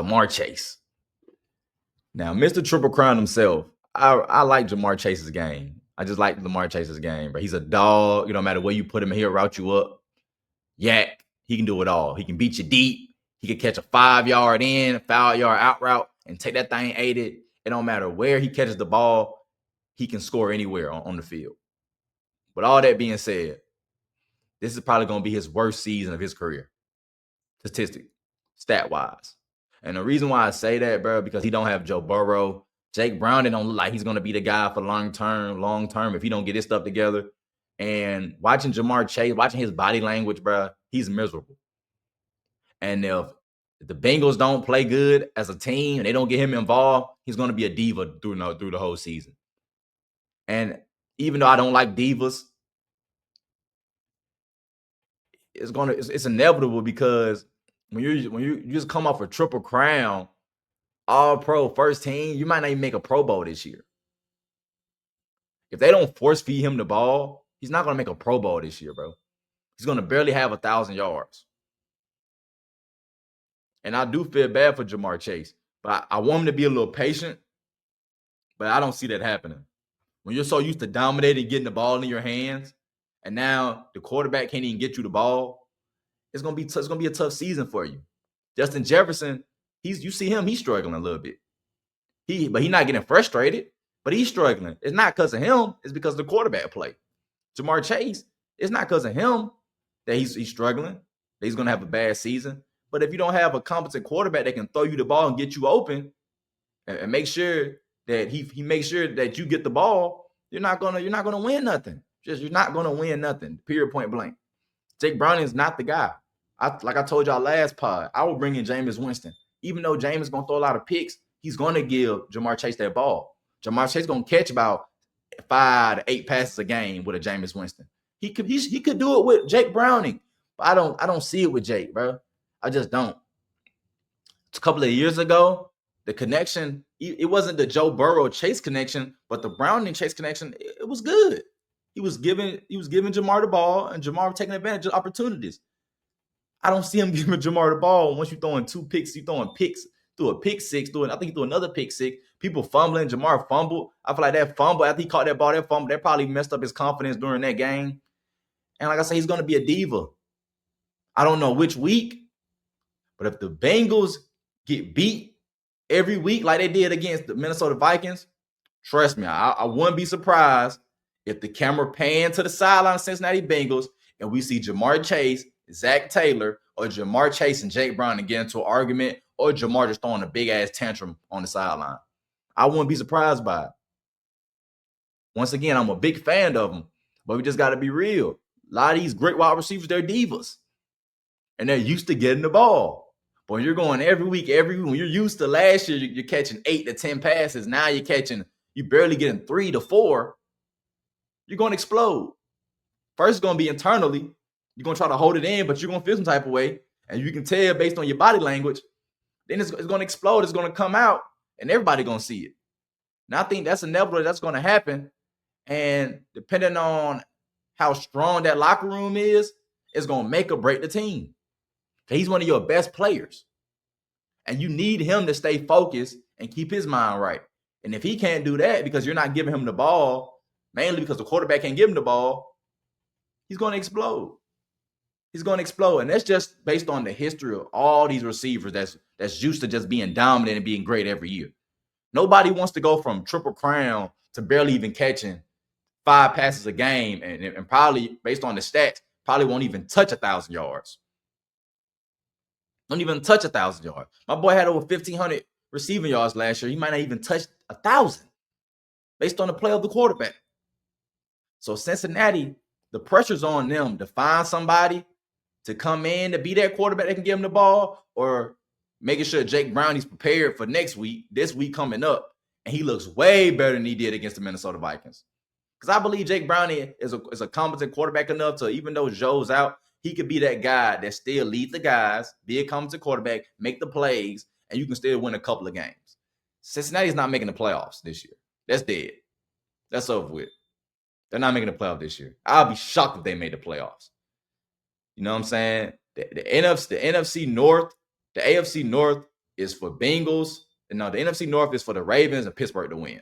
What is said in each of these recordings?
Jamar Chase. Now, Mr. Triple Crown himself, I like Jamar Chase's game. I just like Lamar Chase's game, but he's a dog. No matter where you put him, he'll route you up. Yak, he can do it all. He can beat you deep. He can catch a 5-yard in, a 5-yard out route, and take that thing aided. It don't matter where he catches the ball, he can score anywhere on the field. With all that being said, this is probably going to be his worst season of his career, stat-wise. And the reason why I say that, bro, because he don't have Joe Burrow. Jake Brown don't look like he's going to be the guy for long term if he don't get his stuff together. And watching Jamar Chase, watching his body language, bro, he's miserable. And if the Bengals don't play good as a team and they don't get him involved, he's going to be a diva through the whole season. And even though I don't like divas, it's inevitable because when you just come off a Triple Crown, All Pro first team, you might not even make a Pro Bowl this year. If they don't force feed him the ball, he's not going to make a Pro Bowl this year, bro. He's going to barely have 1,000 yards. And I do feel bad for Jamar Chase, but I want him to be a little patient, but I don't see that happening. When you're so used to dominating, getting the ball in your hands, and now the quarterback can't even get you the ball, it's gonna be a tough season for you. Justin Jefferson, you see him, he's struggling a little bit. But he's not getting frustrated, but he's struggling. It's not because of him, it's because of the quarterback play. Jamar Chase, it's not because of him that he's struggling, that he's gonna have a bad season. But if you don't have a competent quarterback that can throw you the ball and get you open and make sure that he makes sure that you get the ball, you're not gonna win nothing. You're not gonna win nothing. Period, point blank. Jake Browning is not the guy. Like I told y'all last pod, I will bring in Jameis Winston. Even though Jameis is gonna throw a lot of picks, he's gonna give Jamar Chase that ball. Jamar Chase gonna catch about 5 to 8 passes a game with a Jameis Winston. He could do it with Jake Browning, but I don't see it with Jake, bro. I just don't. A couple of years ago, the connection, it wasn't the Joe Burrow Chase connection, but the Browning Chase connection, it was good. He was giving Jamar the ball, and Jamar taking advantage of opportunities. I don't see him giving Jamar the ball. Once you're throwing 2 picks, you're throwing picks, through a pick six, I think he threw another pick six. People fumbling, Jamar fumbled. I feel like that fumble, after he caught that ball, that probably messed up his confidence during that game. And like I said, he's going to be a diva. I don't know which week, but if the Bengals get beat every week like they did against the Minnesota Vikings, trust me, I wouldn't be surprised if the camera panned to the sideline of Cincinnati Bengals and we see Jamar Chase, Zach Taylor, or Jamar Chase and Jake Brown get into an argument, or Jamar just throwing a big-ass tantrum on the sideline. I wouldn't be surprised by it. Once again, I'm a big fan of them, but we just got to be real. A lot of these great wide receivers, they're divas, and they're used to getting the ball. But when you're going every week, when you're used to last year, you're catching 8 to 10 passes. Now you're barely getting 3 to 4. You're going to explode. First, it's going to be internally. You're going to try to hold it in, but you're going to feel some type of way. And you can tell based on your body language. Then it's going to explode. It's going to come out, and everybody's going to see it. Now, I think that's inevitable. That's going to happen. And depending on how strong that locker room is, it's going to make or break the team. He's one of your best players. And you need him to stay focused and keep his mind right. And if he can't do that because you're not giving him the ball, mainly because the quarterback can't give him the ball, he's going to explode. He's going to explode. And that's just based on the history of all these receivers that's used to just being dominant and being great every year. Nobody wants to go from Triple Crown to barely even catching 5 passes a game and probably, based on the stats, probably won't even touch 1,000 yards. Don't even touch 1,000 yards. My boy had over 1,500 receiving yards last year. He might not even touch 1,000 based on the play of the quarterback. So Cincinnati, the pressure's on them to find somebody to come in to be that quarterback that can give him the ball, or making sure Jake Brown is prepared for this week coming up, and he looks way better than he did against the Minnesota Vikings. Because I believe Jake Browning is a competent quarterback enough to, even though Joe's out, he could be that guy that still lead the guys, be a competent quarterback, make the plays, and you can still win a couple of games. Cincinnati's not making the playoffs this year. That's dead. That's over with. They're not making the playoffs this year. I'll be shocked if they made the playoffs. You know what I'm saying? The NFC North, the AFC North is for Bengals. No, the NFC North is for the Ravens and Pittsburgh to win.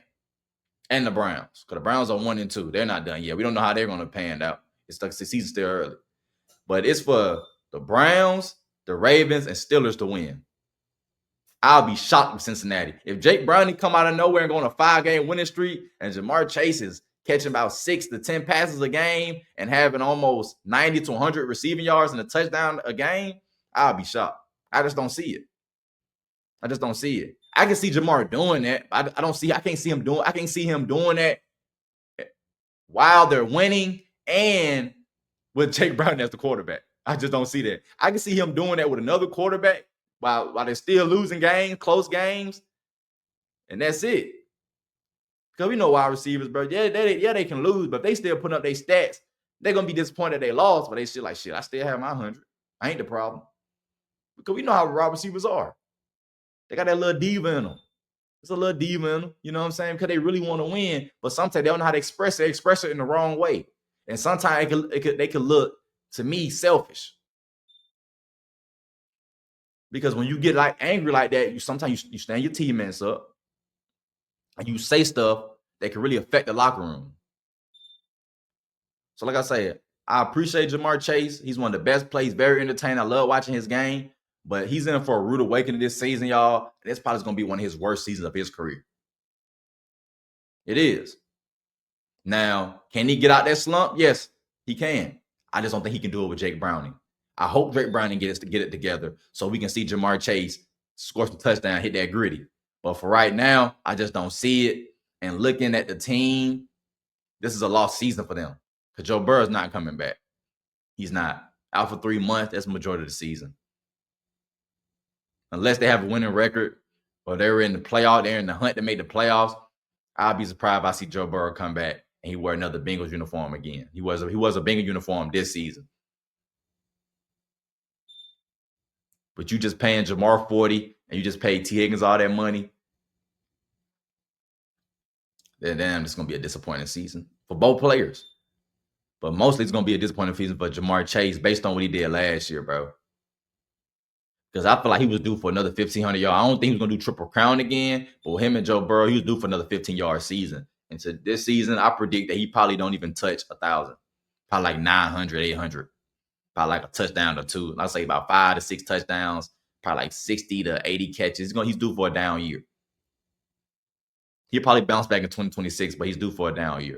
And the Browns. Because the Browns are 1-2. They're not done yet. We don't know how they're going to pan out. It's like the season's still early. But it's for the Browns, the Ravens, and Steelers to win. I'll be shocked with Cincinnati. If Jake Browning come out of nowhere and go on a 5-game winning streak, and Jamar Chase is catching about 6 to 10 passes a game and having almost 90 to 100 receiving yards and a touchdown a game, I'll be shocked. I just don't see it. I just don't see it. I can see Jamar doing that. I can't see him doing that while they're winning and with Jake Browning as the quarterback. I just don't see that. I can see him doing that with another quarterback while they're still losing games, close games, and that's it. Because we know wide receivers, bro. Yeah, they can lose, but if they still putting up their stats, they're gonna be disappointed they lost, but they still like, shit, I still have my 100. I ain't the problem. Because we know how wide receivers are. They got that little diva in them. It's a little diva in them, you know what I'm saying? Because they really want to win, but sometimes they don't know how to express it. They express it in the wrong way. And sometimes they could look, to me, selfish. Because when you get like angry like that, sometimes you stand your teammates up and you say stuff that can really affect the locker room. So like I said, I appreciate Jamar Chase. He's one of the best plays, very entertaining. I love watching his game, but he's in for a rude awakening this season, y'all. This probably is going to be one of his worst seasons of his career. It is. Now, can he get out that slump? Yes, he can. I just don't think he can do it with Jake Browning. I hope Jake Browning gets to get it together so we can see Jamar Chase score some touchdown, hit that gritty. But for right now, I just don't see it. And looking at the team, this is a lost season for them because Joe Burrow is not coming back. He's not. Out for 3 months, that's the majority of the season. Unless they have a winning record or they're in the playoff, they're in the hunt to make the playoffs, I'll be surprised if I see Joe Burrow come back and he wear another Bengals uniform again. He was a Bengals uniform this season. But you just paying Jamar 40 and you just paid T. Higgins all that money, then it's going to be a disappointing season for both players. But mostly it's going to be a disappointing season for Jamar Chase based on what he did last year, bro. Because I feel like he was due for another 1,500 yards. I don't think he was going to do Triple Crown again. But with him and Joe Burrow, he was due for another 15-yard season. And so this season, I predict that he probably don't even touch 1,000. Probably like 900, 800. Probably like a touchdown or two. I'll say about 5 to 6 touchdowns. Probably like 60 to 80 catches. He's due for a down year. He'll probably bounce back in 2026, but he's due for a down year.